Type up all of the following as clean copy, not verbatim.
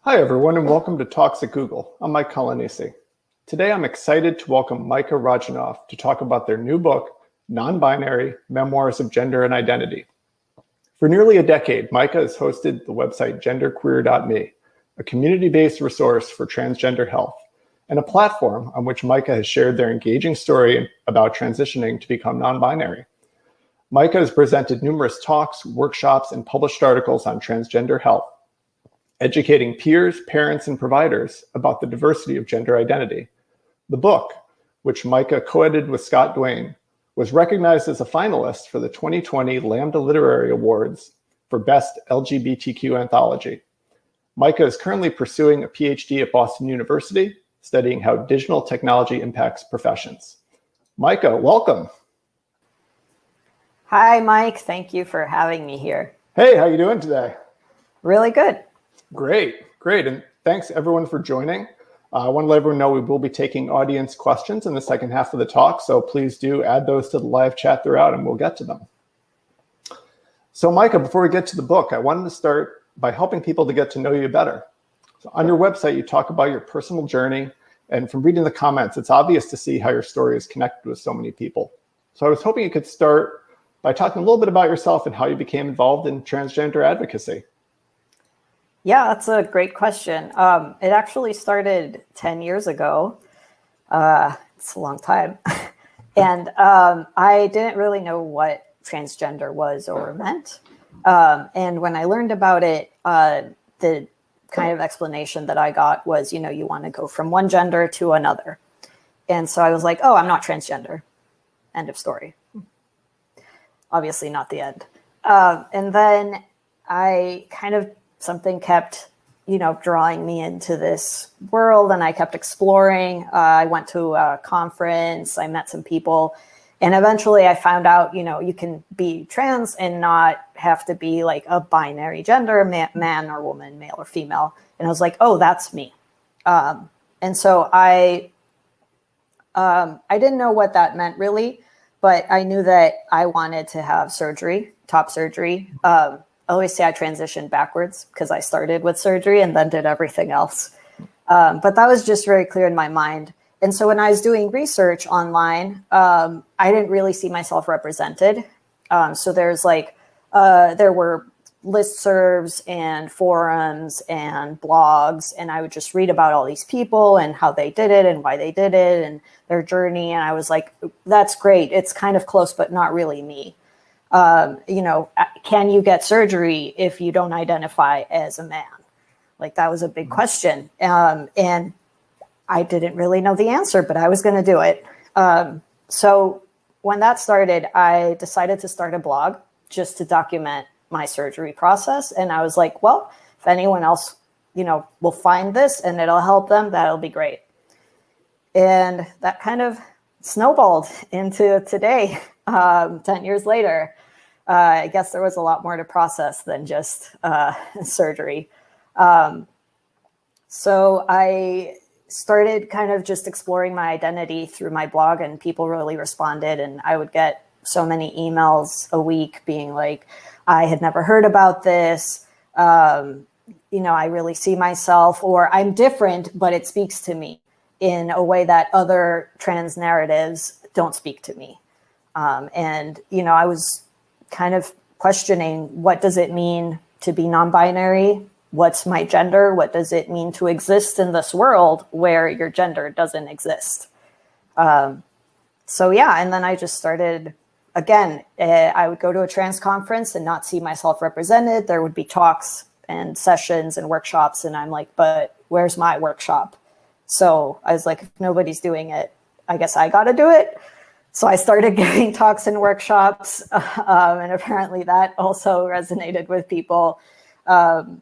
Hi, everyone, and welcome to Talks at Google. I'm Mike Colanesi. Today, I'm excited to welcome Micah Rajunov to talk about their new book, Non-Binary: Memoirs of Gender and Identity. For nearly a decade, Micah has hosted the website genderqueer.me, a community-based resource for transgender health, and a platform on which Micah has shared their engaging story about transitioning to become non-binary. Micah has presented numerous talks, workshops, and published articles on transgender health, educating peers, parents, and providers about the diversity of gender identity. The book, which Micah co-edited with Scott Duane, was recognized as a finalist for the 2020 Lambda Literary Awards for Best LGBTQ Anthology. Micah is currently pursuing a PhD at Boston University, studying how digital technology impacts professions. Micah, welcome. Hi, Mike. Thank you for having me here. Hey, how you doing today? Really good. Great. And thanks everyone for joining. I want to let everyone know we will be taking audience questions in the second half of the talk, so please do add those to the live chat throughout and we'll get to them. So Micah, before we get to the book, I wanted to start by helping people to get to know you better. So on your website, you talk about your personal journey, and from reading the comments, it's obvious to see how your story is connected with so many people. So I was hoping you could start by talking a little bit about yourself and how you became involved in transgender advocacy. Yeah, that's a great question. It actually started 10 years ago. It's a long time. And I didn't really know what transgender was or meant. And when I learned about it, the kind of explanation that I got was, you want to go from one gender to another. And so I was like, oh, I'm not transgender. End of story. Obviously not the end. And then I something kept, drawing me into this world, and I kept exploring. I went to a conference, I met some people, and eventually I found out, you can be trans and not have to be like a binary gender, man or woman, male or female. And I was like, oh, that's me. And so I didn't know what that meant really, but I knew that I wanted to have surgery, top surgery. I always say I transitioned backwards because I started with surgery and then did everything else. But that was just very clear in my mind. And so when I was doing research online, I didn't really see myself represented. So there's there were listservs and forums and blogs, and I would just read about all these people and how they did it and why they did it and their journey. And I was like, that's great. It's kind of close, but not really me. Can you get surgery if you don't identify as a man? Like, that was a big question. And I didn't really know the answer, but I was going to do it. So when that started, I decided to start a blog just to document my surgery process. And I was like, well, if anyone else, will find this and it'll help them, that'll be great. And that kind of snowballed into today, 10 years later. I guess there was a lot more to process than just surgery. So I started kind of just exploring my identity through my blog, and people really responded. And I would get so many emails a week being like, I had never heard about this. I really see myself, or I'm different, but it speaks to me in a way that other trans narratives don't speak to me. And I was kind of questioning, what does it mean to be non-binary? What's my gender? What does it mean to exist in this world where your gender doesn't exist? And then I just started, again, I would go to a trans conference and not see myself represented. There would be talks and sessions and workshops, and I'm like, but where's my workshop? So I was like, if nobody's doing it, I guess I got to do it. So I started giving talks and workshops, and apparently that also resonated with people. And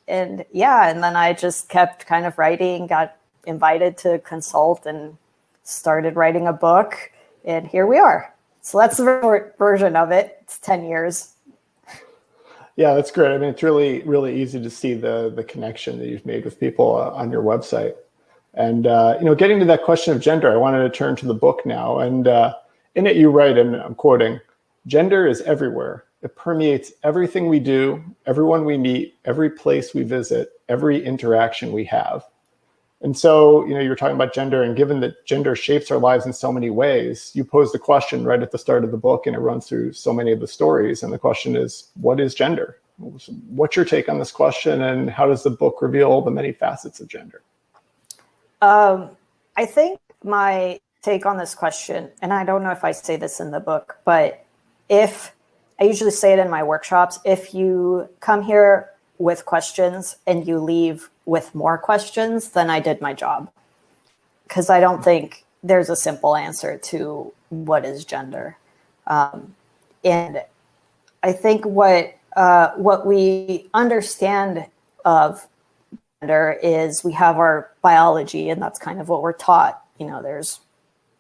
then I just kept kind of writing, got invited to consult, and started writing a book, and here we are. So that's the short version of it. It's 10 years. Yeah, that's great. I mean, it's really, really easy to see the connection that you've made with people on your website. And, getting to that question of gender, I wanted to turn to the book now. And in it, you write, and I'm quoting, "Gender is everywhere. It permeates everything we do, everyone we meet, every place we visit, every interaction we have. And so, you were talking about gender, and given that gender shapes our lives in so many ways, you pose the question right at the start of the book, and it runs through so many of the stories. And the question is, what is gender? What's your take on this question, and how does the book reveal the many facets of gender? I think my take on this question, and I don't know if I say this in the book, but if I usually say it in my workshops, if you come here with questions and you leave with more questions, then I did my job. Because I don't think there's a simple answer to what is gender. And I think what we understand of gender is we have our biology, and that's kind of what we're taught. There's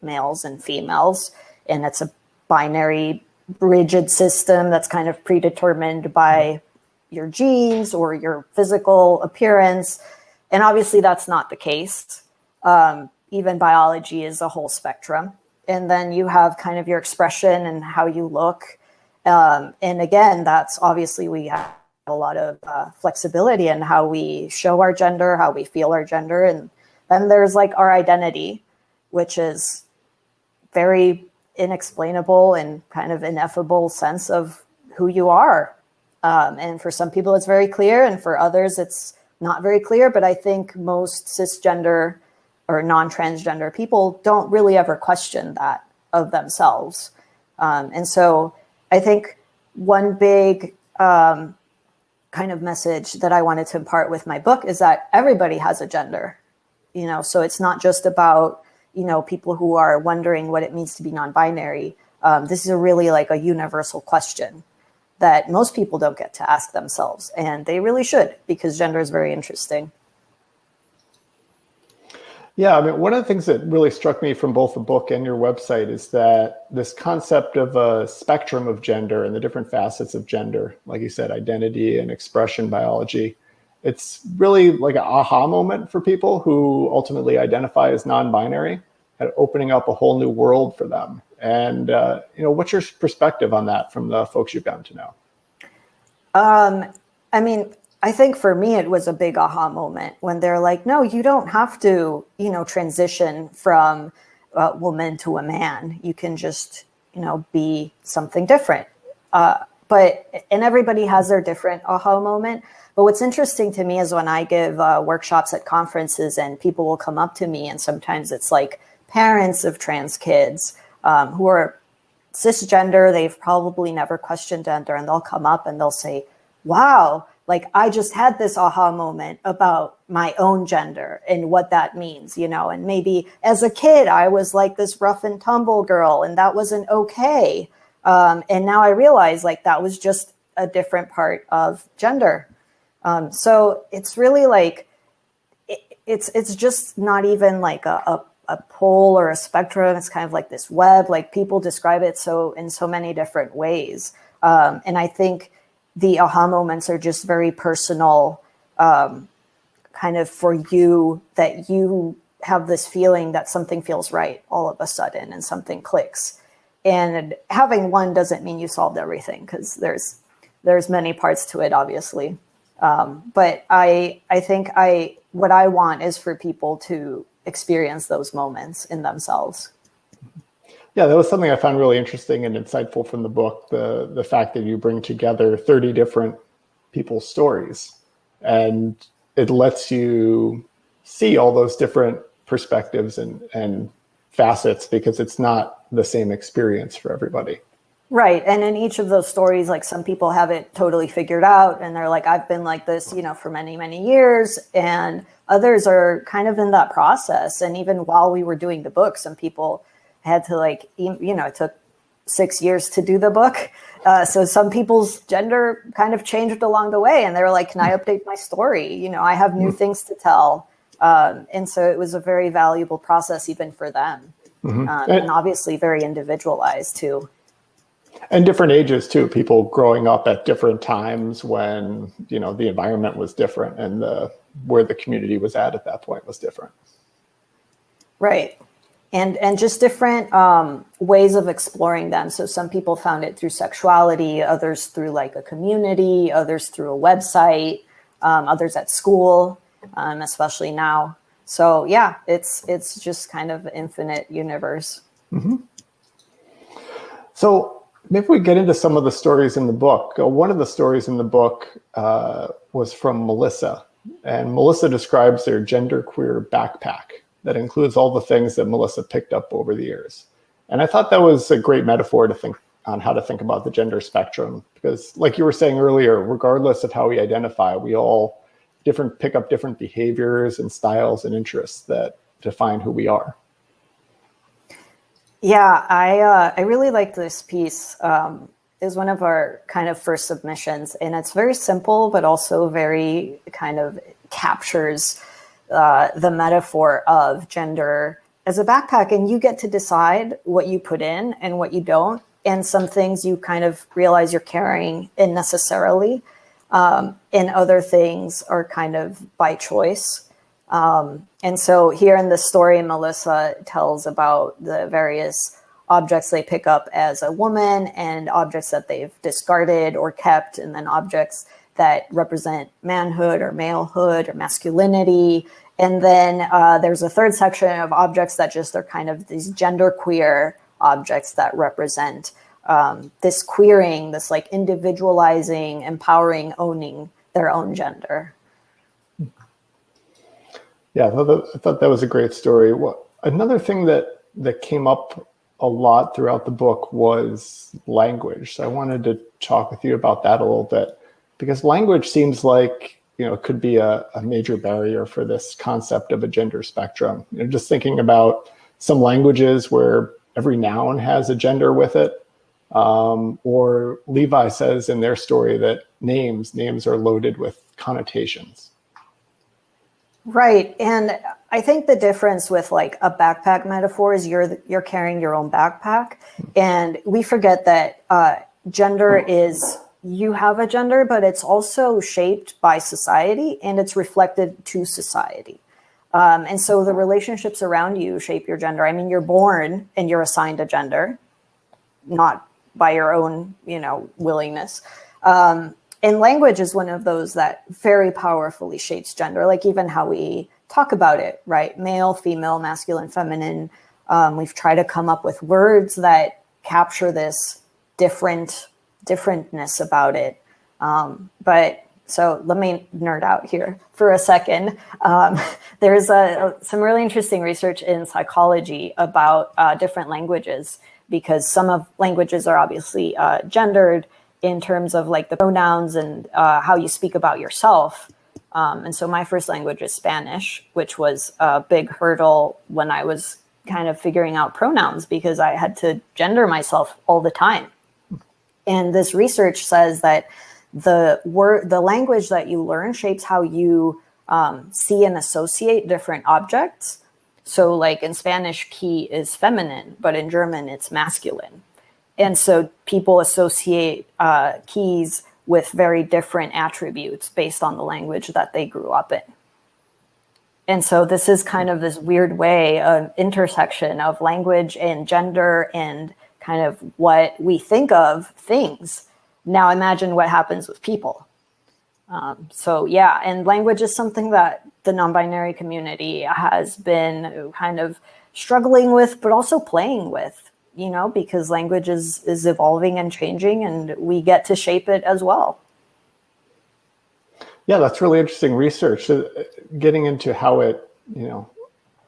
males and females, and it's a binary, rigid system that's kind of predetermined by your genes or your physical appearance. And obviously that's not the case. Even biology is a whole spectrum. And then you have kind of your expression and how you look. And again, that's obviously we have a lot of flexibility in how we show our gender, how we feel our gender. And then there's like our identity, which is very inexplainable and kind of ineffable sense of who you are. And for some people it's very clear, and for others it's not very clear. But I think most cisgender or non-transgender people don't really ever question that of themselves. And so I think one big kind of message that I wanted to impart with my book is that everybody has a gender, so it's not just about, people who are wondering what it means to be non-binary. This is really like a universal question that most people don't get to ask themselves, and they really should, because gender is very interesting. Yeah, I mean, one of the things that really struck me from both the book and your website is that this concept of a spectrum of gender and the different facets of gender, like you said, identity and expression biology, it's really like an aha moment for people who ultimately identify as non-binary, and opening up a whole new world for them. And, what's your perspective on that from the folks you've gotten to know? I mean, I think for me, it was a big aha moment when they're like, no, you don't have to, transition from a woman to a man. You can just, be something different. And everybody has their different aha moment. But what's interesting to me is when I give workshops at conferences and people will come up to me, and sometimes it's like parents of trans kids who are cisgender, they've probably never questioned gender, and they'll come up and they'll say, wow, like I just had this aha moment about my own gender and what that means, and maybe as a kid, I was like this rough and tumble girl and that wasn't okay. And now I realize like that was just a different part of gender. So it's really like, it's just not even like a pole or a spectrum. It's kind of like this web, like people describe it in so many different ways. And I think the aha moments are just very personal, kind of for you, that you have this feeling that something feels right all of a sudden and something clicks. And having one doesn't mean you solved everything, because there's many parts to it, obviously. But I think what I want is for people to experience those moments in themselves. Yeah, that was something I found really interesting and insightful from the book, the fact that you bring together 30 different people's stories, and it lets you see all those different perspectives and facets, because it's not the same experience for everybody. Right. And in each of those stories, like some people have it totally figured out and they're like, I've been like this, for many, many years. And others are kind of in that process. And even while we were doing the book, some people had to it took 6 years to do the book. So some people's gender kind of changed along the way, and they were like, can I update my story? I have new things to tell. And so it was a very valuable process even for them. And obviously very individualized too. And different ages too, people growing up at different times when, the environment was different and where the community was at that point was different. Right. and just different ways of exploring them. So some people found it through sexuality, others through like a community, others through a website, others at school, especially now. So yeah, it's just kind of infinite universe. Mm-hmm. So maybe we get into some of the stories in the book. One of the stories in the book was from Melissa, and Melissa describes their genderqueer backpack that includes all the things that Melissa picked up over the years. And I thought that was a great metaphor to think on how to think about the gender spectrum, because like you were saying earlier, regardless of how we identify, we all pick up different behaviors and styles and interests that define who we are. Yeah, I really like this piece. Is one of our kind of first submissions, and it's very simple, but also very kind of captures the metaphor of gender as a backpack, and you get to decide what you put in and what you don't. And some things you kind of realize you're carrying unnecessarily, and other things are kind of by choice. And so here in the story, Melissa tells about the various objects they pick up as a woman and objects that they've discarded or kept, and then objects that represent manhood or malehood or masculinity. And then there's a third section of objects that just are kind of these genderqueer objects that represent this queering, this like individualizing, empowering, owning their own gender. Yeah, I thought that was a great story. Another thing that came up a lot throughout the book was language. So I wanted to talk with you about that a little bit, because language seems like, it could be a major barrier for this concept of a gender spectrum. Just thinking about some languages where every noun has a gender with it, or Levi says in their story that names are loaded with connotations. Right. And I think the difference with like a backpack metaphor is you're carrying your own backpack. And we forget that gender is, you have a gender, but it's also shaped by society and it's reflected to society. And so the relationships around you shape your gender. I mean, you're born and you're assigned a gender, not by your own, willingness. And language is one of those that very powerfully shapes gender, like even how we talk about it, right? Male, female, masculine, feminine. We've tried to come up with words that capture this differentness about it. But so let me nerd out here for a second. There's some really interesting research in psychology about different languages, because some of languages are obviously gendered in terms of like the pronouns and how you speak about yourself. And so my first language is Spanish, which was a big hurdle when I was kind of figuring out pronouns, because I had to gender myself all the time. And this research says that the language that you learn shapes how you see and associate different objects. So like in Spanish, key is feminine, but in German, it's masculine. And so people associate keys with very different attributes based on the language that they grew up in. And so this is kind of this weird way of intersection of language and gender and kind of what we think of things. Now imagine what happens with people. So yeah, and language is something that the non-binary community has been kind of struggling with, but also playing with. Because language is evolving and changing, and we get to shape it as well. Yeah, that's really interesting research. Getting into how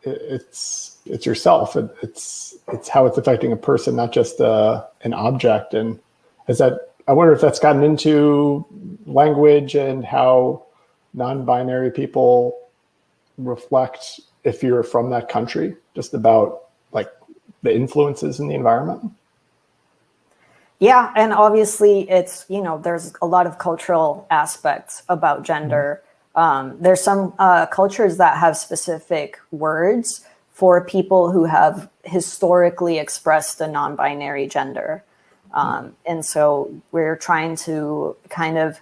it's yourself. It's how it's affecting a person, not just an object. And I wonder if that's gotten into language and how non-binary people reflect if you're from that country, just about like the influences in the environment. Yeah, and obviously it's, there's a lot of cultural aspects about gender. There's some cultures that have specific words for people who have historically expressed a non-binary gender. And so we're trying to kind of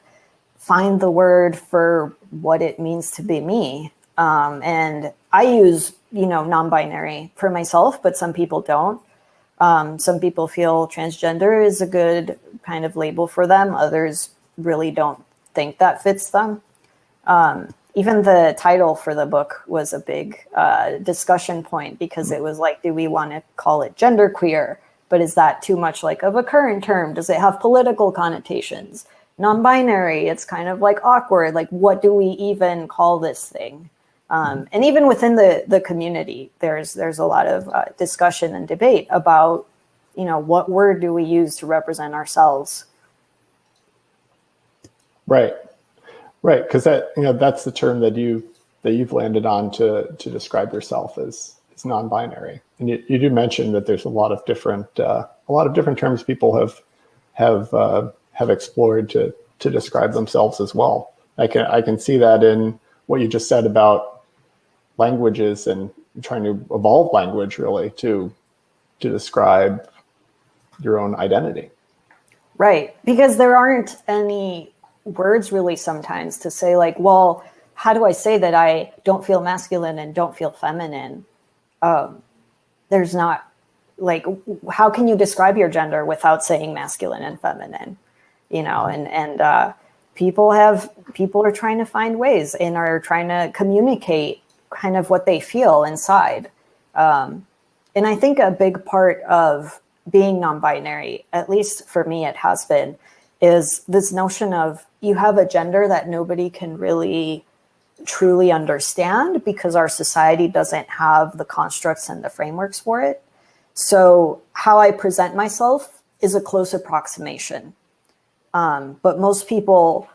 find the word for what it means to be me. And I use non-binary for myself, but some people don't. Some people feel transgender is a good kind of label for them. Others really don't think that fits them. Even the title for the book was a big discussion point, because it was like, do we want to call it genderqueer? But is that too much like of a current term? Does it have political connotations? Non-binary, it's kind of like awkward. Like, what do we even call this thing? And even within the community, there's a lot of discussion and debate about, what word do we use to represent ourselves? Right. Right, because that's the term that you've landed on to describe yourself as non-binary, and you do mention that there's a lot of different terms people have explored to describe themselves as well. I can see that in what you just said about languages and trying to evolve language really to describe your own identity. Right, because there aren't any words really sometimes to say like, well, how do I say that I don't feel masculine and don't feel feminine? There's not, like, how can you describe your gender without saying masculine and feminine? And people are trying to find ways and are trying to communicate kind of what they feel inside. And I think a big part of being non-binary, at least for me, it has been, is this notion of you have a gender that nobody can really truly understand because our society doesn't have the constructs and the frameworks for it. So how I present myself is a close approximation. But most people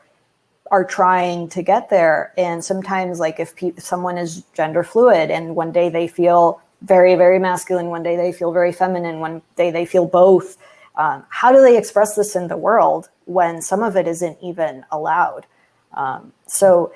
are trying to get there. And sometimes, like, if someone is gender fluid and one day they feel very, very masculine, one day they feel very feminine, one day they feel both, how do they express this in the world when some of it isn't even allowed? So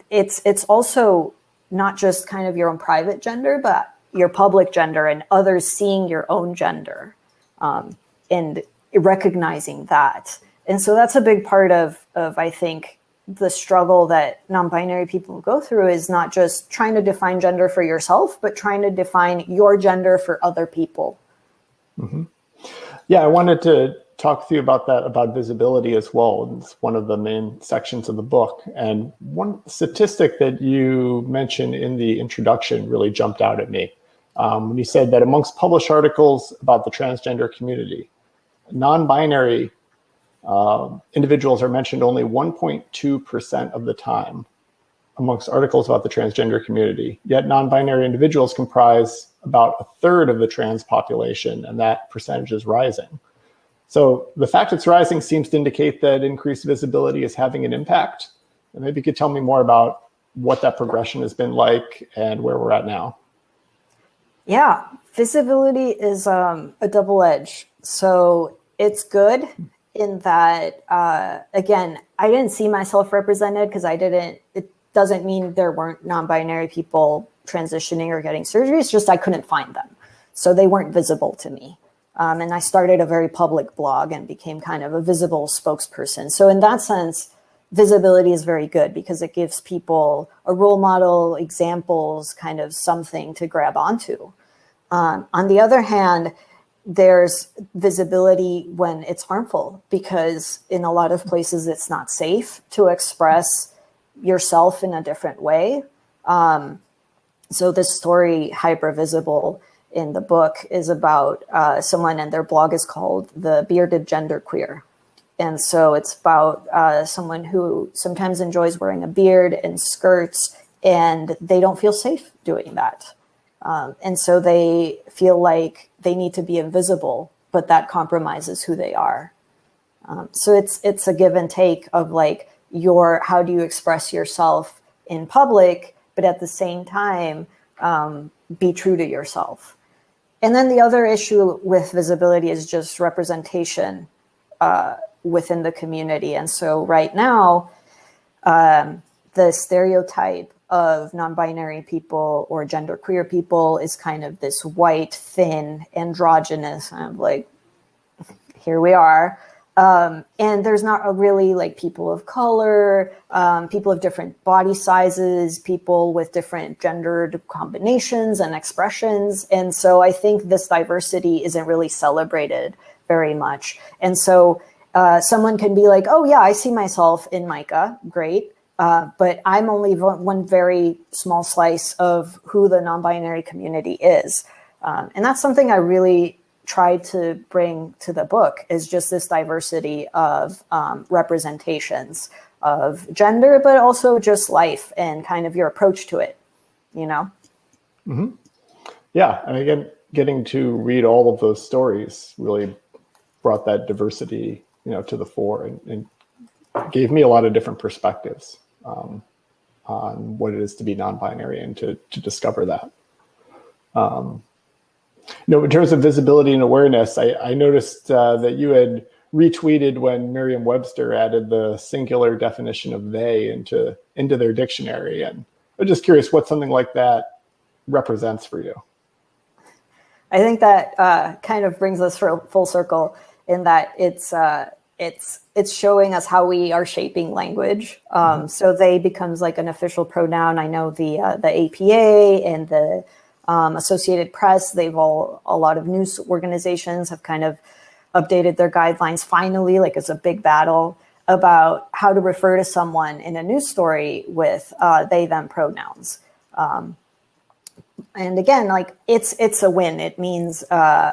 it's also not just kind of your own private gender, but your public gender and others seeing your own gender, and recognizing that. And so that's a big part of I think, the struggle that non-binary people go through, is not just trying to define gender for yourself, but trying to define your gender for other people. Mm-hmm. Yeah, I wanted to talk to you about that, about visibility as well. It's one of the main sections of the book. And one statistic that you mentioned in the introduction really jumped out at me. When you said that amongst published articles about the transgender community, non-binary individuals are mentioned only 1.2% of the time amongst articles about the transgender community, yet non-binary individuals comprise about a third of the trans population, and that percentage is rising. So the fact it's rising seems to indicate that increased visibility is having an impact. And maybe you could tell me more about what that progression has been like and where we're at now. Yeah, visibility is a double edge. So it's good in that, again, I didn't see myself represented because it doesn't mean there weren't non-binary people transitioning or getting surgery. It's just I couldn't find them. So they weren't visible to me. And I started a very public blog and became kind of a visible spokesperson. So in that sense, visibility is very good because it gives people a role model, examples, kind of something to grab onto. On the other hand, there's visibility when it's harmful, because in a lot of places it's not safe to express yourself in a different way. So this story, Hypervisible, in the book is about someone, and their blog is called The Bearded Genderqueer. And so it's about someone who sometimes enjoys wearing a beard and skirts, and they don't feel safe doing that. And so they feel like they need to be invisible, but that compromises who they are. So it's a give and take of like how do you express yourself in public, but at the same time, be true to yourself. And then the other issue with visibility is just representation within the community. And so right now, the stereotype of non-binary people or genderqueer people is kind of this white, thin, androgynous, I'm like, here we are. And there's not really like people of color, people of different body sizes, people with different gendered combinations and expressions. And so I think this diversity isn't really celebrated very much. And so someone can be like, oh yeah, I see myself in Micah, great. But I'm only one very small slice of who the non-binary community is. And that's something I really tried to bring to the book, is just this diversity of representations of gender, but also just life and kind of your approach to it, you know? Mm-hmm. Yeah, and again, getting to read all of those stories really brought that diversity, to the fore, and gave me a lot of different perspectives on what it is to be non-binary and to discover that. In terms of visibility and awareness, I noticed that you had retweeted when Merriam-Webster added the singular definition of they into their dictionary. And I'm just curious what something like that represents for you. I think that kind of brings us full circle in that it's showing us how we are shaping language. So they becomes like an official pronoun. I know the APA and the Associated Press, a lot of news organizations have kind of updated their guidelines finally, like it's a big battle about how to refer to someone in a news story with they, them pronouns. And again, like it's a win. It means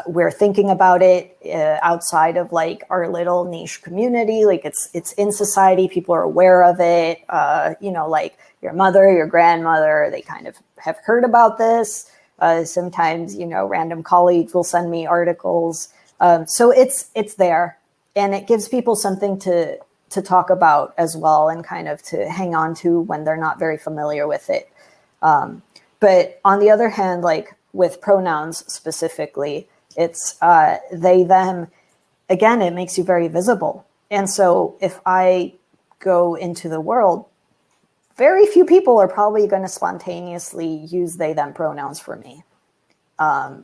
we're thinking about it outside of like our little niche community. Like it's in society. People are aware of it. Like your mother, your grandmother, they kind of have heard about this. Sometimes, random colleagues will send me articles. So it's there, and it gives people something to talk about as well, and kind of to hang on to when they're not very familiar with it. But on the other hand, like with pronouns specifically, it's they, them. Again, it makes you very visible. And so if I go into the world, very few people are probably going to spontaneously use they, them pronouns for me.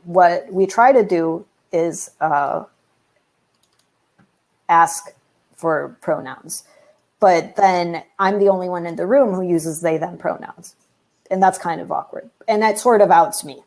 What we try to do is ask for pronouns, but then I'm the only one in the room who uses they, them pronouns. And that's kind of awkward. And that sort of outs me,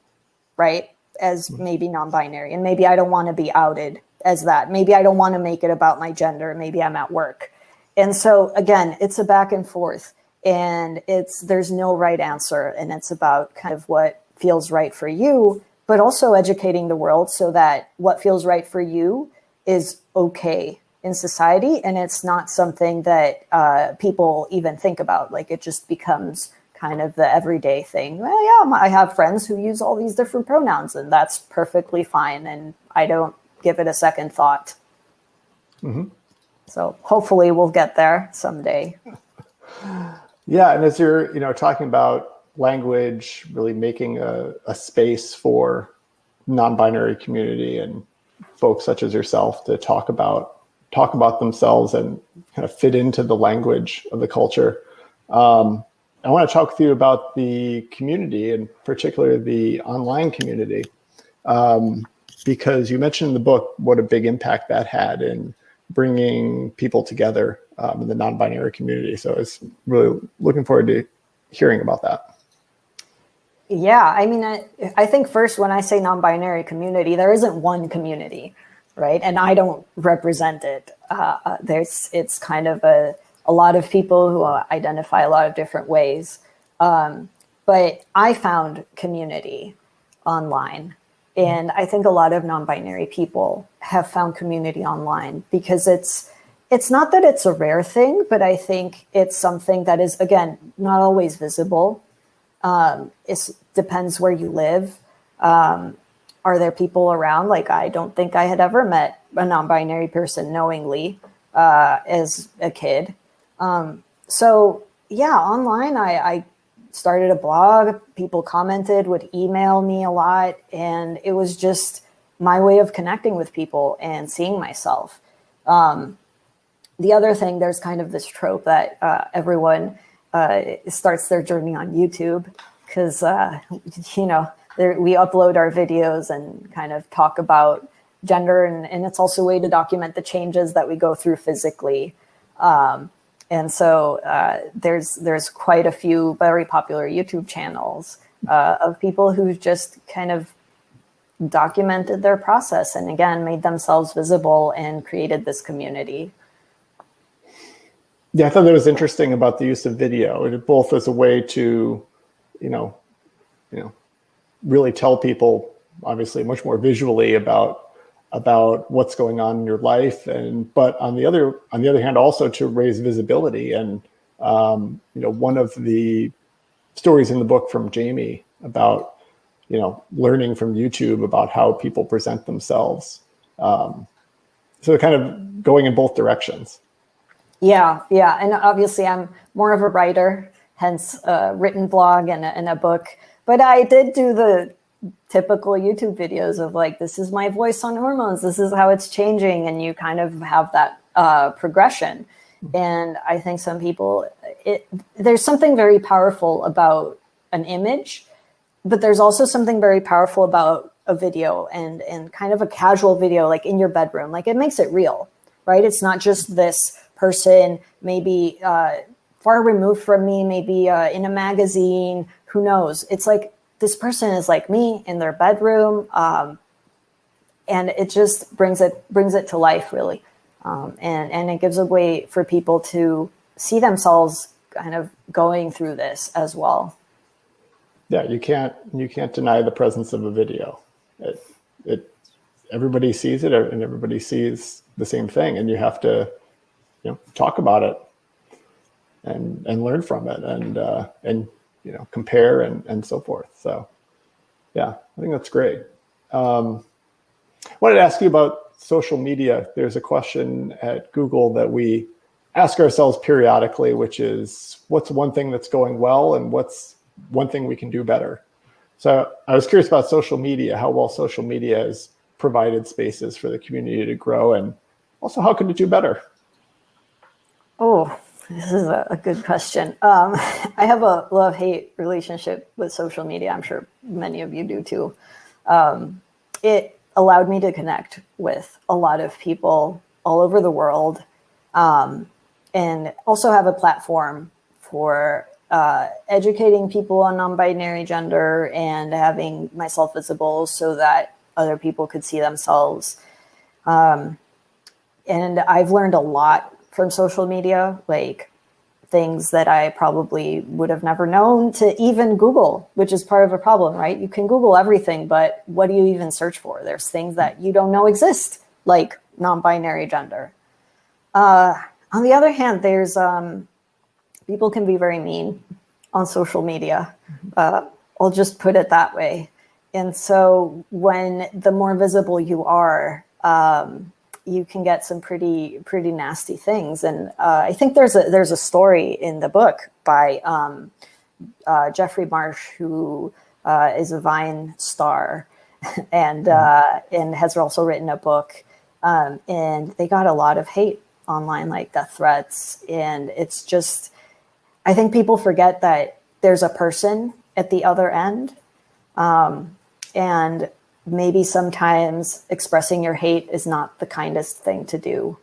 right? As maybe non-binary. And maybe I don't want to be outed as that. Maybe I don't want to make it about my gender. Maybe I'm at work. And so again, it's a back and forth. And there's no right answer, and it's about kind of what feels right for you, but also educating the world so that what feels right for you is okay in society, and it's not something that people even think about. Like it just becomes kind of the everyday thing. Well, yeah, I have friends who use all these different pronouns, and that's perfectly fine, and I don't give it a second thought. Mm-hmm. So hopefully we'll get there someday. Yeah, and as you're, talking about language, really making a space for non-binary community and folks such as yourself to talk about themselves and kind of fit into the language of the culture. I want to talk with you about the community, and particularly the online community, because you mentioned in the book what a big impact that had in bringing people together in the non-binary community. So I was really looking forward to hearing about that. Yeah, I mean, I think first when I say non-binary community, there isn't one community, right? And I don't represent it. It's kind of a lot of people who identify a lot of different ways. But I found community online. And I think a lot of non-binary people have found community online because it's not that it's a rare thing, but I think it's something that is, again, not always visible. It depends where you live. Are there people around? Like, I don't think I had ever met a non-binary person knowingly as a kid. So yeah, online, I started a blog. People commented, would email me a lot. And it was just my way of connecting with people and seeing myself. The other thing, there's kind of this trope that everyone starts their journey on YouTube because, we upload our videos and kind of talk about gender, and it's also a way to document the changes that we go through physically. And so there's quite a few very popular YouTube channels of people who just kind of documented their process and again made themselves visible and created this community. Yeah, I thought that was interesting about the use of video, both as a way to, really tell people, obviously, much more visually about what's going on in your life, but on the other hand, also to raise visibility. And one of the stories in the book from Jamie about learning from YouTube about how people present themselves. So kind of going in both directions. Yeah. And obviously I'm more of a writer, hence a written blog and a book. But I did do the typical YouTube videos of like, this is my voice on hormones. This is how it's changing. And you kind of have that progression. And I think some people, there's something very powerful about an image, but there's also something very powerful about a video and kind of a casual video, like in your bedroom. Like it makes it real, right? It's not just this person maybe far removed from me, maybe in a magazine, who knows? It's like this person is like me in their bedroom, and it just brings it to life, really. And it gives a way for people to see themselves kind of going through this as well. Yeah, you can't deny the presence of a video. Everybody sees it, and everybody sees the same thing, and you have to talk about it and learn from it and compare and so forth. So yeah, I think that's great. I wanted to ask you about social media. There's a question at Google that we ask ourselves periodically, which is, what's one thing that's going well and what's one thing we can do better? So I was curious about social media, how well social media has provided spaces for the community to grow, and also how could it do better? Oh, this is a good question. I have a love-hate relationship with social media. I'm sure many of you do too. It allowed me to connect with a lot of people all over the world, and also have a platform for educating people on non-binary gender and having myself visible so that other people could see themselves. And I've learned a lot from social media, like things that I probably would have never known to even Google, which is part of a problem, right? You can Google everything, but what do you even search for? There's things that you don't know exist, like non-binary gender. On the other hand, there's people can be very mean on social media. I'll just put it that way. And so when the more visible you are, you can get some pretty nasty things. And I think there's a story in the book by Jeffrey Marsh, who is a Vine star and has also written a book. And they got a lot of hate online, like death threats. And it's just, I think people forget that there's a person at the other end. And maybe sometimes expressing your hate is not the kindest thing to do.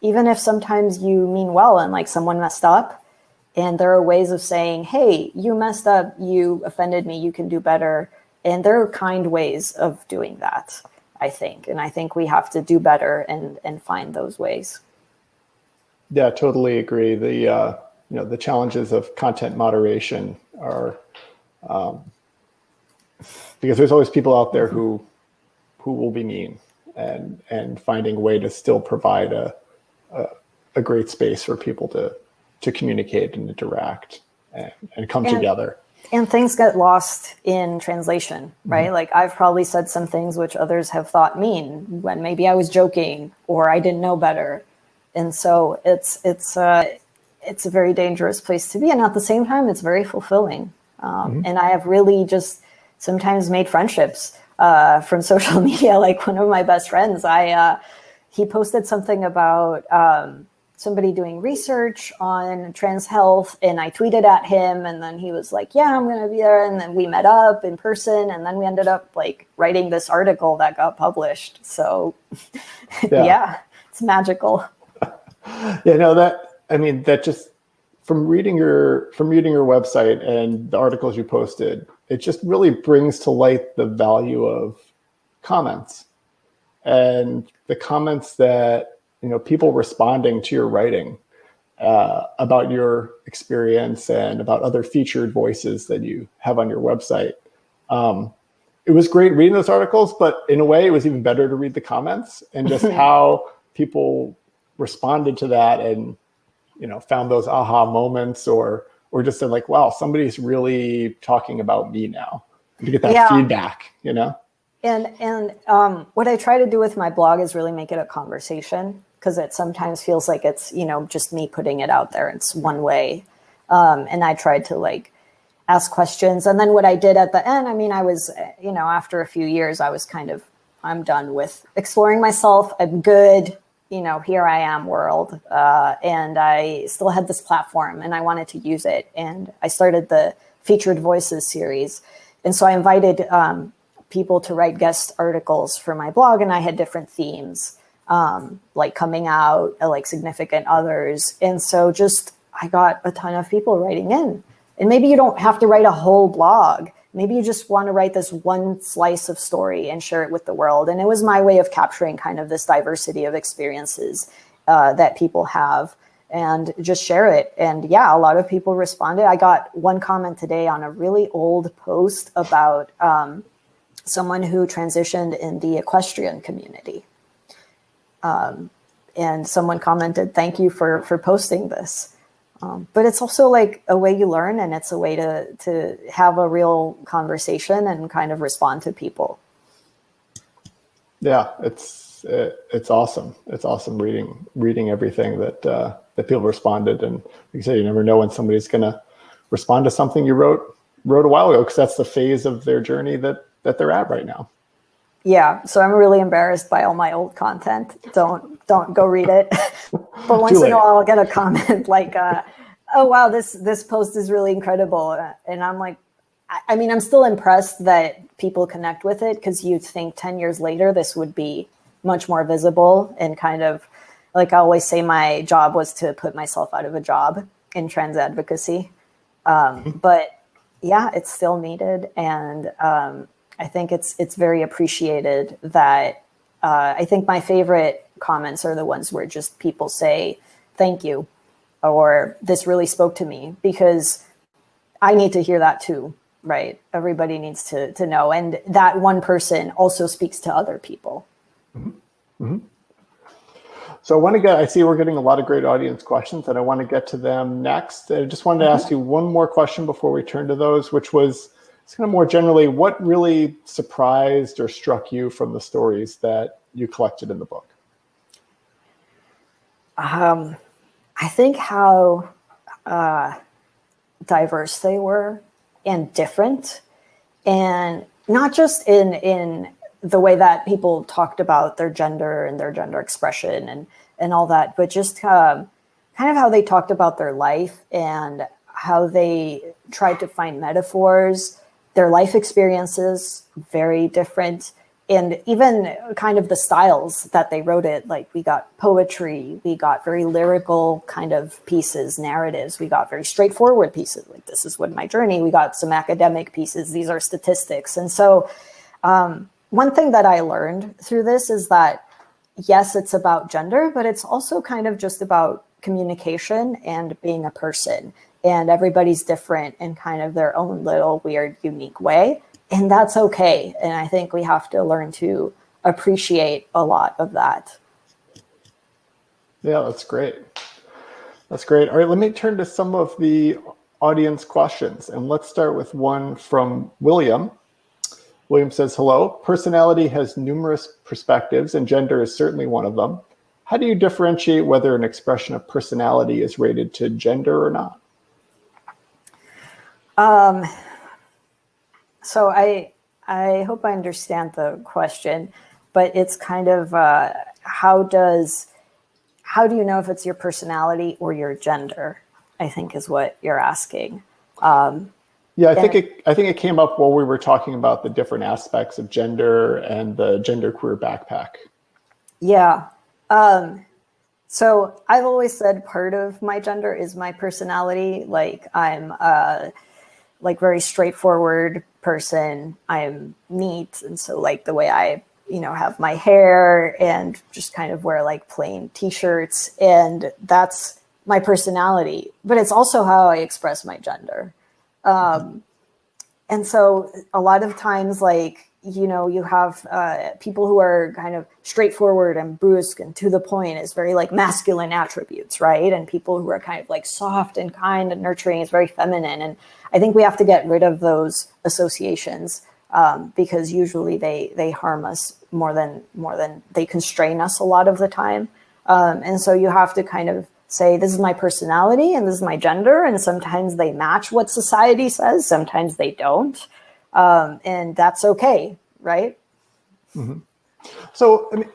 Even if sometimes you mean well and like someone messed up, and there are ways of saying, hey, you messed up, you offended me, you can do better. And there are kind ways of doing that, I think. And I think we have to do better and find those ways. Yeah, totally agree. The challenges of content moderation are, because there's always people out there who will be mean, and finding a way to still provide a great space for people to communicate and interact and come together. And things get lost in translation, right? Mm-hmm. Like I've probably said some things which others have thought mean when maybe I was joking or I didn't know better. And so it's a very dangerous place to be. And at the same time, it's very fulfilling. And I have really just sometimes made friendships from social media. Like one of my best friends, he posted something about somebody doing research on trans health, and I tweeted at him, and then he was like, yeah, I'm going to be there. And then we met up in person, and then we ended up like writing this article that got published. So yeah, it's magical. Yeah, no, that just from reading your website and the articles you posted, it just really brings to light the value of comments and the comments that, people responding to your writing about your experience and about other featured voices that you have on your website. It was great reading those articles, but in a way it was even better to read the comments and just how people responded to that and, found those aha moments or just said like, wow, somebody's really talking about me now. And to get that feedback, And what I try to do with my blog is really make it a conversation, because it sometimes feels like it's, just me putting it out there. It's one way. And I tried to like ask questions. And then what I did at the end, I was, after a few years, I was I'm done with exploring myself. I'm good. Here I am world. And I still had this platform and I wanted to use it. And I started the Featured Voices series. And so I invited people to write guest articles for my blog, and I had different themes, like coming out, like significant others. And so I got a ton of people writing in. And maybe you don't have to write a whole blog. Maybe you just want to write this one slice of story and share it with the world. And it was my way of capturing kind of this diversity of experiences that people have, and just share it. And yeah, a lot of people responded. I got one comment today on a really old post about someone who transitioned in the equestrian community. And someone commented, thank you for posting this. But it's also like a way you learn, and it's a way to have a real conversation and kind of respond to people. Yeah, it's awesome. It's awesome reading everything that people responded. And like you said, you never know when somebody's going to respond to something you wrote a while ago, because that's the phase of their journey that they're at right now. Yeah, so I'm really embarrassed by all my old content. Don't go read it. But once in a while, I'll get a comment like, "Oh wow, this post is really incredible," and I'm like, I'm still impressed that people connect with it, because you'd think 10 years later this would be much more visible, and kind of like I always say, my job was to put myself out of a job in trans advocacy, but yeah, it's still needed, and I think it's very appreciated that I think my favorite comments are the ones where just people say, thank you, or this really spoke to me, because I need to hear that too, right? Everybody needs to know. And that one person also speaks to other people. Mm-hmm. Mm-hmm. So I see we're getting a lot of great audience questions, and I want to get to them next. I just wanted to ask you one more question before we turn to those, which was, it's kind of more generally, what really surprised or struck you from the stories that you collected in the book? I think how diverse they were, and different, and not just in the way that people talked about their gender and their gender expression and all that, but just kind of how they talked about their life and how they tried to find metaphors. Their life experiences, very different. And even kind of the styles that they wrote it, like we got poetry, we got very lyrical kind of pieces, narratives, we got very straightforward pieces, like this is what my journey, we got some academic pieces, these are statistics. And so one thing that I learned through this is that, yes, it's about gender, but it's also kind of just about communication and being a person. And everybody's different in kind of their own little weird, unique way. And that's okay. And I think we have to learn to appreciate a lot of that. Yeah, that's great. That's great. All right, let me turn to some of the audience questions. And let's start with one from William. William says, hello, personality has numerous perspectives and gender is certainly one of them. How do you differentiate whether an expression of personality is rated to gender or not? So I hope I understand the question, but it's kind of how does how do you know if it's your personality or your gender? I think is what you're asking. Yeah, I think it came up while we were talking about the different aspects of gender and the genderqueer backpack. Yeah. So I've always said part of my gender is my personality. Like I'm like very straightforward person. I'm neat. And so like the way I, have my hair and just kind of wear like plain t-shirts, and that's my personality, but it's also how I express my gender. And so a lot of times, like, you have people who are kind of straightforward and brusque and to the point is very like masculine attributes, right? And people who are kind of like soft and kind and nurturing is very feminine. And I think we have to get rid of those associations because usually they harm us more than they constrain us a lot of the time. And so you have to kind of say, this is my personality and this is my gender. And sometimes they match what society says. Sometimes they don't. And that's okay, right? Mm-hmm. So, I mean,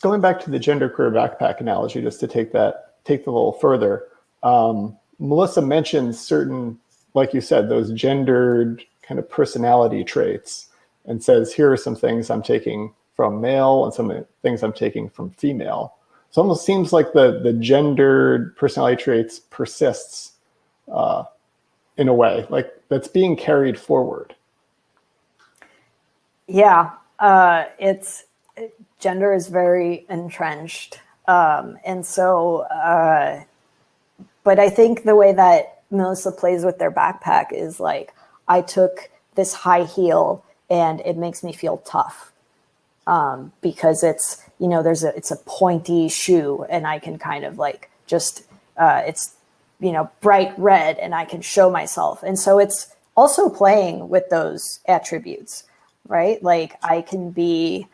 going back to the genderqueer backpack analogy, just to take that a little further, Melissa mentions certain, like you said, those gendered kind of personality traits, and says, here are some things I'm taking from male and some things I'm taking from female. So it almost seems like the gendered personality traits persists in a way, like that's being carried forward. Yeah, gender is very entrenched. And so, but I think the way that Melissa plays with their backpack is like, I took this high heel and it makes me feel tough because it's, it's a pointy shoe and I can kind of like just, it's, bright red and I can show myself. And so it's also playing with those attributes, right? Like I can be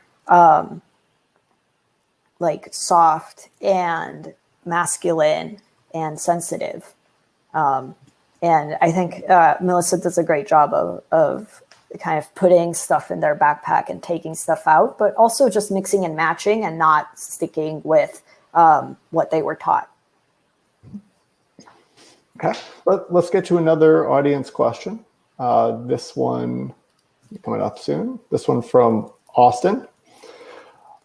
like soft and masculine and sensitive. And I think Melissa does a great job of kind of putting stuff in their backpack and taking stuff out, but also just mixing and matching and not sticking with what they were taught. Okay, let's get to another audience question. This one coming up soon. This one from Austin.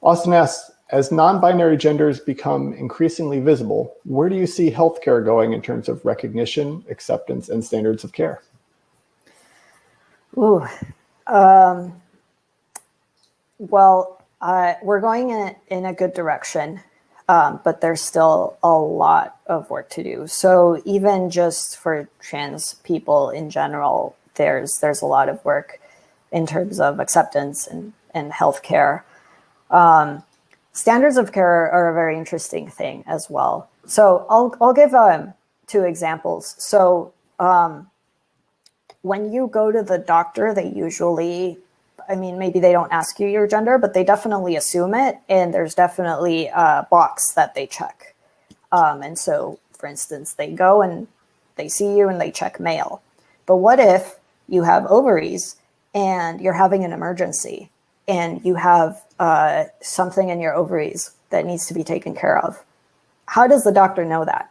Austin asks, as non-binary genders become increasingly visible, where do you see healthcare going in terms of recognition, acceptance, and standards of care? Ooh, well, we're going in a good direction, but there's still a lot of work to do. So even just for trans people in general, there's a lot of work in terms of acceptance and healthcare. Standards of care are a very interesting thing as well. So I'll give two examples. So when you go to the doctor, they usually, maybe they don't ask you your gender, but they definitely assume it. And there's definitely a box that they check. And so, for instance, they go and they see you and they check male. But what if you have ovaries and you're having an emergency and you have something in your ovaries that needs to be taken care of? How does the doctor know that?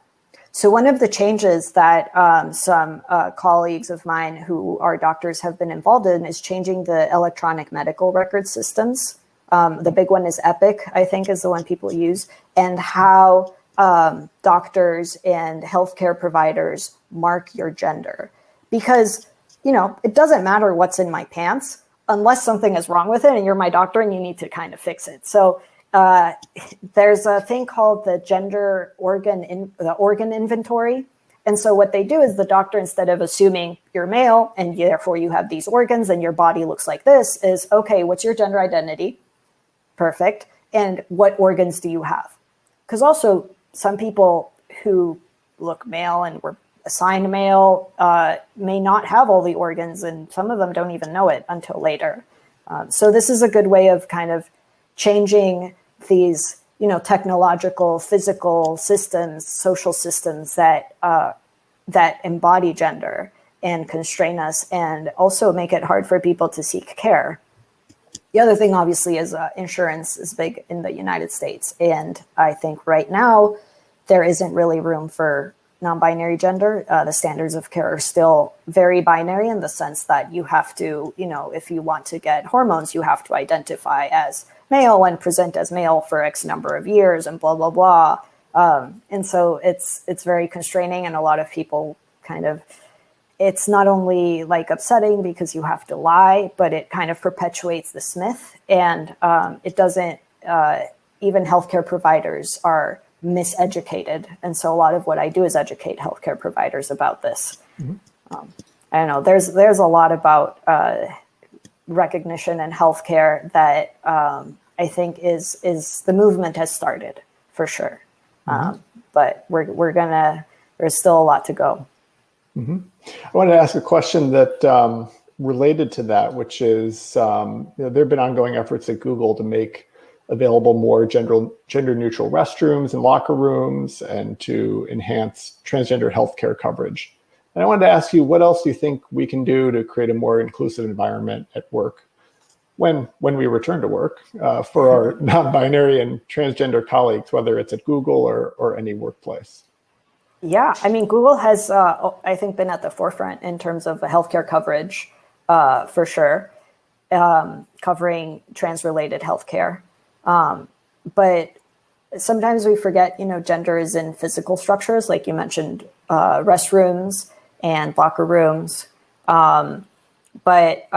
So one of the changes that some colleagues of mine who are doctors have been involved in is changing the electronic medical record systems. The big one is Epic, I think, is the one people use, and how doctors and healthcare providers mark your gender. Because, it doesn't matter what's in my pants unless something is wrong with it and you're my doctor and you need to kind of fix it. So there's a thing called the gender organ inventory. And so what they do is the doctor, instead of assuming you're male and therefore you have these organs and your body looks like this, is, okay, what's your gender identity? Perfect. And what organs do you have? Because also some people who look male and were assigned male may not have all the organs, and some of them don't even know it until later. So this is a good way of kind of changing these, technological, physical systems, social systems that embody gender and constrain us, and also make it hard for people to seek care. The other thing, obviously, is insurance is big in the United States. And I think right now there isn't really room for non-binary gender. The standards of care are still very binary in the sense that you have to, if you want to get hormones, you have to identify as male and present as male for X number of years and blah, blah, blah. And so it's very constraining, and a lot of people it's not only like upsetting because you have to lie, but it kind of perpetuates this myth. And it doesn't, even healthcare providers are miseducated. And so a lot of what I do is educate healthcare providers about this. Mm-hmm. I don't know, there's a lot about recognition in healthcare that I think is the movement has started for sure. Mm-hmm. But there's still a lot to go. Mm-hmm. I wanted to ask a question that related to that, which is there have been ongoing efforts at Google to make available more gender neutral restrooms and locker rooms, and to enhance transgender healthcare coverage. And I wanted to ask you, what else do you think we can do to create a more inclusive environment at work when we return to work for our non-binary and transgender colleagues, whether it's at Google or any workplace? Yeah, I mean, Google has, I think, been at the forefront in terms of healthcare coverage, for sure, covering trans-related healthcare. But sometimes we forget, gender is in physical structures, like you mentioned, restrooms and locker rooms. But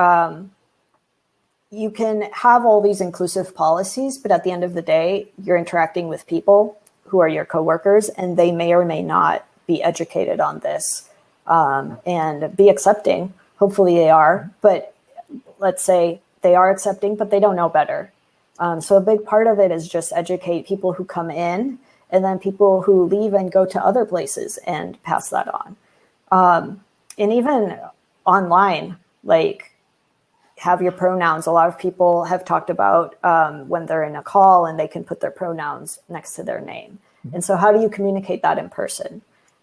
you can have all these inclusive policies, but at the end of the day, you're interacting with people who are your coworkers, and they may or may not be educated on this and be accepting. Hopefully they are, but let's say they are accepting, but they don't know better. So a big part of it is just educate people who come in, and then people who leave and go to other places and pass that on. And even online, like, have your pronouns. A lot of people have talked about when they're in a call and they can put their pronouns next to their name. And so how do you communicate that in person?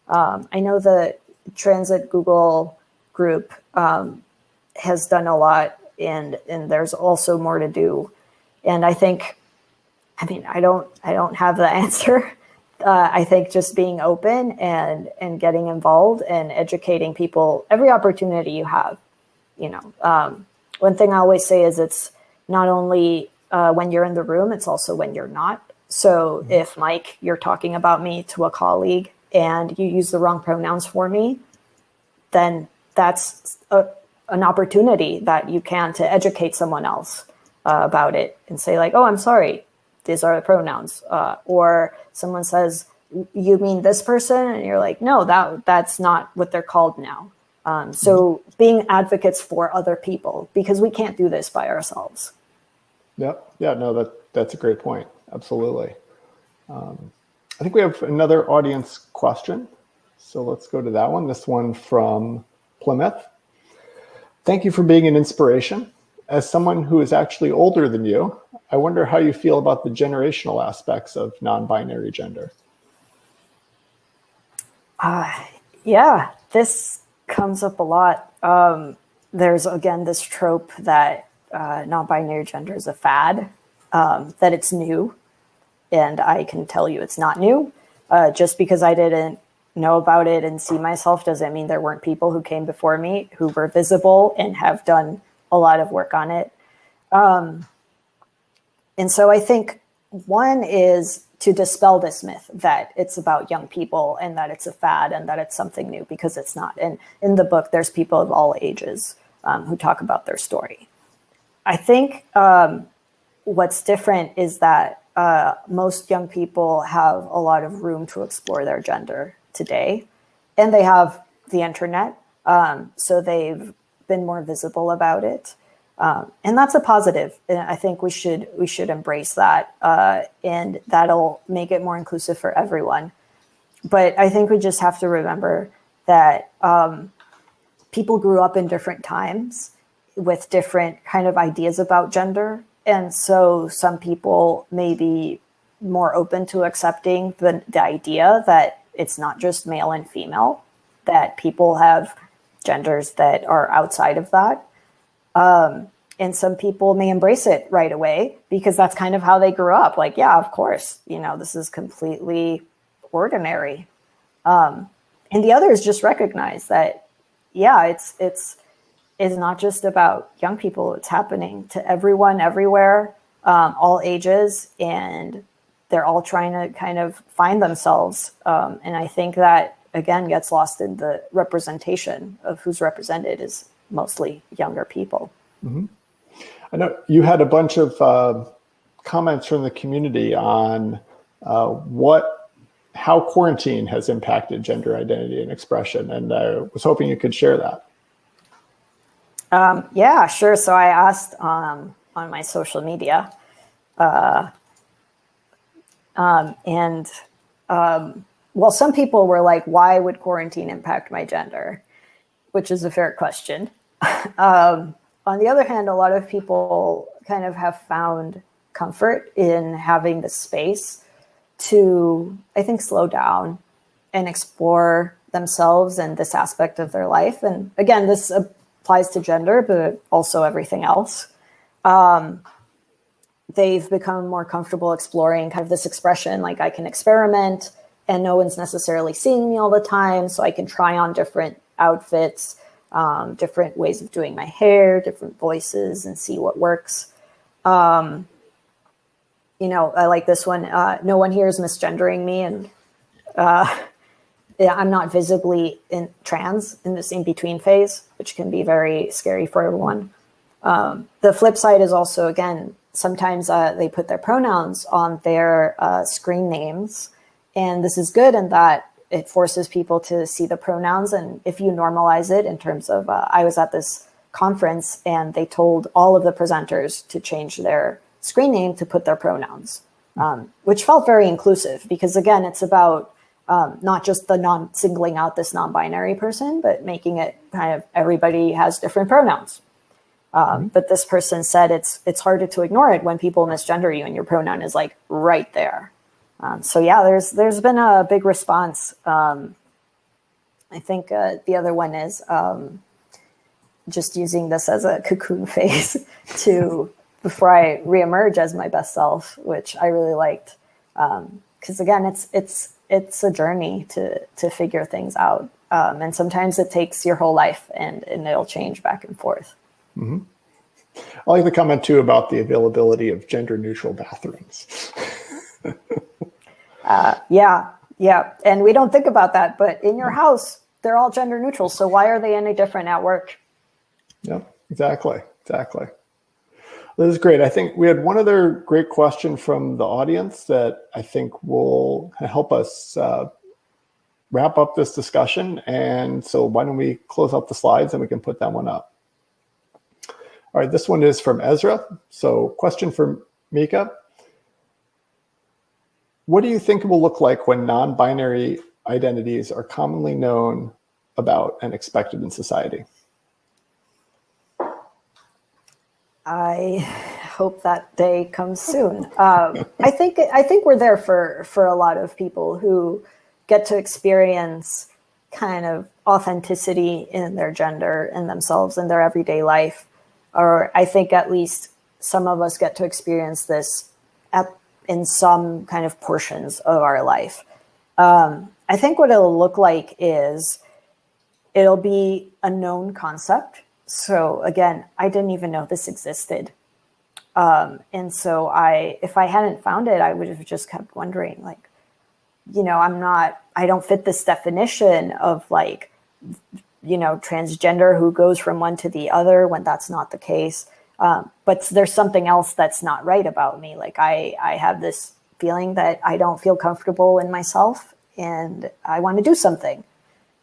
I know the Transit Google group has done a lot, and there's also more to do. And I think, I don't have the answer. I think just being open and getting involved and educating people every opportunity you have, one thing I always say is it's not only when you're in the room, it's also when you're not. So if, Mike, you're talking about me to a colleague and you use the wrong pronouns for me, then that's an opportunity that you can to educate someone else about it and say, like, oh, I'm sorry, these are the pronouns. Or someone says, you mean this person? And you're like, no, that's not what they're called now. So being advocates for other people, because we can't do this by ourselves. Yeah, no, that's a great point. Absolutely. I think we have another audience question. So let's go to that one. This one from Plymouth. Thank you for being an inspiration. As someone who is actually older than you, I wonder how you feel about the generational aspects of non-binary gender. Yeah, this comes up a lot. There's, again, this trope that non-binary gender is a fad, that it's new. And I can tell you it's not new. Just because I didn't know about it and see myself doesn't mean there weren't people who came before me who were visible and have done a lot of work on it. And so I think one is to dispel this myth that it's about young people and that it's a fad and that it's something new, because it's not. And in the book, there's people of all ages who talk about their story. I think what's different is that most young people have a lot of room to explore their gender today, and they have the internet, so they've been more visible about it, and that's a positive. And I think we should embrace that, and that'll make it more inclusive for everyone. But I think we just have to remember that people grew up in different times with different kind of ideas about gender. And so some people may be more open to accepting the idea that it's not just male and female, that people have genders that are outside of that. And some people may embrace it right away because that's kind of how they grew up. Like, yeah, of course, this is completely ordinary. And the others just recognize that, yeah, it's not just about young people. It's happening to everyone, everywhere, all ages, and they're all trying to kind of find themselves. And I think that, again, gets lost in the representation of who's represented is mostly younger people. Mm-hmm. I know you had a bunch of comments from the community on how quarantine has impacted gender identity and expression, and I was hoping you could share that. Yeah, sure. So I asked on my social media, well, some people were like, why would quarantine impact my gender? Which is a fair question. On the other hand, a lot of people kind of have found comfort in having the space to, I think, slow down and explore themselves and this aspect of their life. And again, this applies to gender, but also everything else. They've become more comfortable exploring kind of this expression, like I can experiment and no one's necessarily seeing me all the time. So I can try on different outfits, different ways of doing my hair, different voices, and see what works. I like this one. No one here is misgendering me, and I'm not visibly trans in this in-between phase, which can be very scary for everyone. The flip side is also, again, sometimes they put their pronouns on their screen names, and this is good in that it forces people to see the pronouns. And if you normalize it in terms of, I was at this conference and they told all of the presenters to change their screen name to put their pronouns, which felt very inclusive because, again, it's about not just the singling out this non-binary person, but making it kind of everybody has different pronouns. But this person said it's harder to ignore it when people misgender you and your pronoun is like right there. So yeah, there's been a big response. I think the other one is just using this as a cocoon phase before I reemerge as my best self, which I really liked. Because again, it's a journey to figure things out, and sometimes it takes your whole life, and it'll change back and forth. Mm-hmm. I like the comment too about the availability of gender-neutral bathrooms. Yeah. And we don't think about that, but in your house, they're all gender neutral. So why are they any different at work? Yeah, exactly. This is great. I think we had one other great question from the audience that I think will help us wrap up this discussion. And so why don't we close out the slides and we can put that one up. All right, this one is from Ezra. So question for Micah. What do you think it will look like when non-binary identities are commonly known about and expected in society? I hope that day comes soon. I think we're there for a lot of people who get to experience kind of authenticity in their gender and themselves in their everyday life. Or I think at least some of us get to experience this in some kind of portions of our life. I think what it'll look like is it'll be a known concept. So again, I didn't even know this existed. And so if I hadn't found it, I would have just kept wondering, like, I don't fit this definition of like, transgender who goes from one to the other when that's not the case. But there's something else that's not right about me. Like I have this feeling that I don't feel comfortable in myself and I want to do something.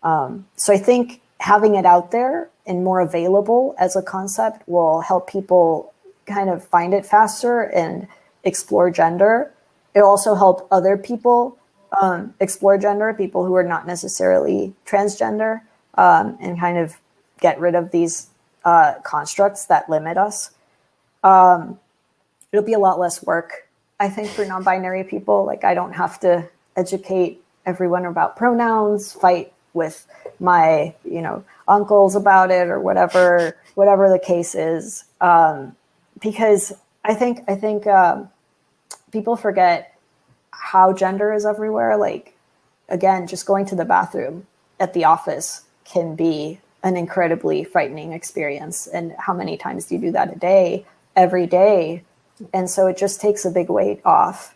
So I think having it out there and more available as a concept will help people kind of find it faster and explore gender. It'll also help other people explore gender, people who are not necessarily transgender, and kind of get rid of these constructs that limit us. It'll be a lot less work, I think, for non-binary people. Like I don't have to educate everyone about pronouns, fight with my, uncles about it or whatever the case is. Because I think people forget how gender is everywhere. Like, again, just going to the bathroom at the office can be an incredibly frightening experience. And how many times do you do that a day, every day? And so it just takes a big weight off.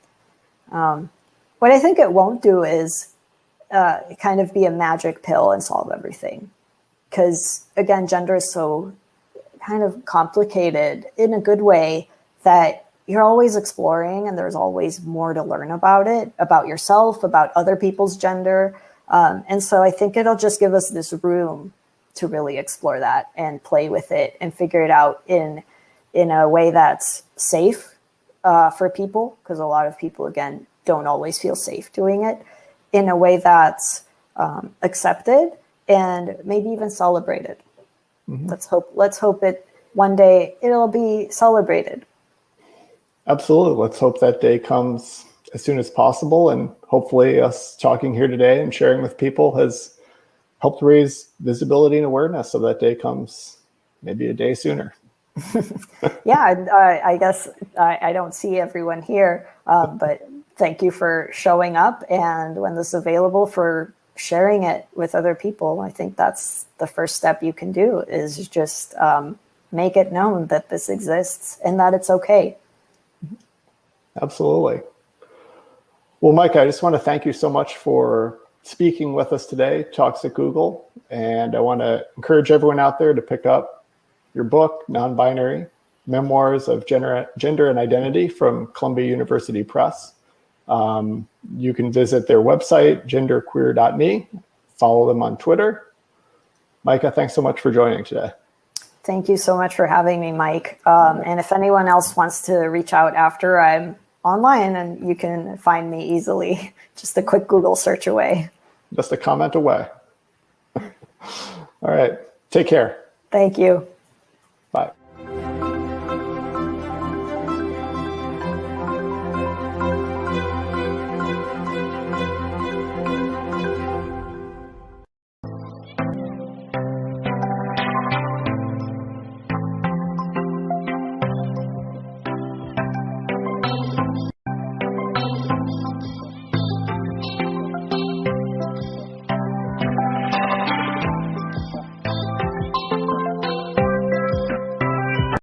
What I think it won't do is kind of be a magic pill and solve everything. Because, again, gender is so kind of complicated in a good way that you're always exploring, and there's always more to learn about it, about yourself, about other people's gender. And so I think it'll just give us this room to really explore that and play with it and figure it out in a way that's safe for people, because a lot of people, again, don't always feel safe doing it, in a way that's accepted and maybe even celebrated. Mm-hmm. Let's hope it one day it'll be celebrated. Absolutely. Let's hope that day comes as soon as possible, and hopefully us talking here today and sharing with people has helped raise visibility and awareness so that day comes maybe a day sooner. Yeah, I guess I don't see everyone here, but thank you for showing up, and when this is available, for sharing it with other people. I think that's the first step you can do, is just make it known that this exists and that it's okay. Absolutely. Well, Micah, I just want to thank you so much for speaking with us today, Talks at Google. And I want to encourage everyone out there to pick up your book, Non-Binary, Memoirs of Gender and Identity, from Columbia University Press. You can visit their website, genderqueer.me, follow them on Twitter. Micah, thanks so much for joining today. Thank you so much for having me, Mike. And if anyone else wants to reach out after, I'm online and you can find me easily. Just a quick Google search away. Just a comment away. All right. Take care. Thank you.